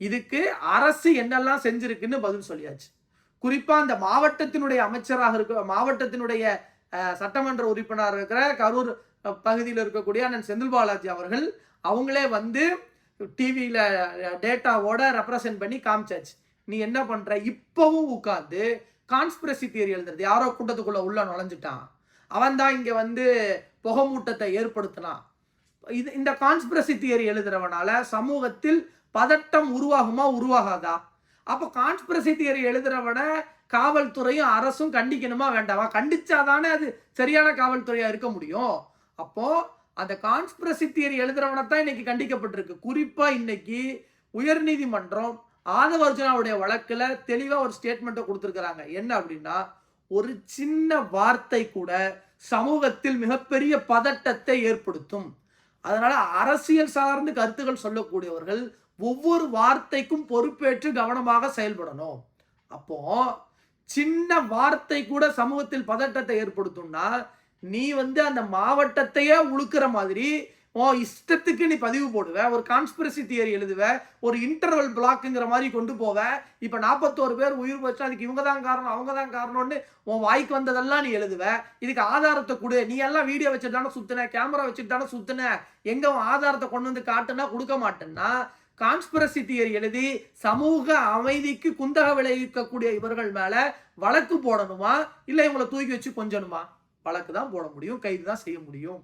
இதுக்கு அரசு என்னெல்லாம் செஞ்சிருக்குன்னு பதில் சொல்லியாச்சு. குறிப்பா அந்த மாவட்டத்தினுடைய அமைச்சராக இருக்க, மாவட்டத்தினுடைய சட்டமன்ற உறுப்பினர் இருக்கிற கரூர் பகுதியில் இருக்கக்கூடிய அண்ணன் செந்தில் பாலாஜி அவர்கள் அவங்களே வந்து டிவியில டேட்டாவோட ரெப்ரசென்ட் பண்ணி காமிச்சாச்சு. நீ என்ன பண்ற, இப்பவும் உட்கார்ந்து கான்ஸ்பிரசி தியரி எழுதுறது. யாரோ கூட்டத்துக்குள்ள உள்ள நுழைஞ்சிட்டான், அவன் தான் இங்க வந்து புகமூட்டத்தை ஏற்படுத்தினான். இந்த கான்ஸ்பிரசி தியரி எழுதுறவனால சமூகத்தில் பதட்டம் உருவாகுமா உருவாகாதா? அப்போ கான்ஸ்பிரசி தியரி எழுதுறவன காவல்துறையும் அரசும் கண்டிக்கணுமா வேண்டாமா? கண்டிச்சாதானே அது சரியான காவல்துறையா இருக்க முடியும். அப்போ அந்த கான்ஸ்பிரசி தியரி எழுதுறவனை தான் இன்னைக்கு கண்டிக்கப்பட்டிருக்கு. குறிப்பா இன்னைக்கு உயர்நீதிமன்றம் ஆதவ அர்ஜுனாவுடைய வழக்குல தெளிவா ஒரு ஸ்டேட்மெண்ட்டை கொடுத்திருக்கிறாங்க. என்ன அப்படின்னா, ஒரு சின்ன வார்த்தை கூட சமூகத்தில் மிகப்பெரிய பதட்டத்தை ஏற்படுத்தும். அதனால அரசியல் சார்ந்து கருத்துக்கள் சொல்லக்கூடியவர்கள் ஒவ்வொரு வார்த்தைக்கும் பொறுப்பேற்று கவனமாக செயல்படணும். அப்போ சின்ன வார்த்தை கூட சமூகத்தில் பதட்டத்தை ஏற்படுத்தும்னா, நீ வந்து அந்த மாவட்டத்தையே உழுக்கிற மாதிரி இஷ்டத்துக்கு நீ பதிவு போடுவ, ஒரு கான்ஸ்பிரசி தியரி எழுதுவ, ஒரு இன்டர்வல் பிளாக்ங்கிற மாதிரி கொண்டு போவ. இப்ப 41 பேர் உயிர் போச்சு, அதுக்கு இவங்க தான் காரணம் அவங்க தான் காரணம்னு உன் வாய்க்கு வந்ததெல்லாம் நீ எழுதுவ. இதுக்கு ஆதாரத்தை கொடு. நீ எல்லாம் வீடியோ வச்சுட்டு தானே சுத்தின, கேமரா வச்சுட்டு தானே சுத்தின, எங்க உன் ஆதாரத்தை கொண்டு வந்து காட்டுனா கொடுக்க மாட்டேன்னா, கான்ஸ்பிரசி தியரி எழுதி சமூக அமைதிக்கு குந்தக விளைவிக்கக்கூடிய இவர்கள் மேல வழக்கு போடணுமா, இல்ல இவங்களை தூக்கி வச்சு கொஞ்சணுமா? வழக்கு தான் போட முடியும், கைது தான் செய்ய முடியும்.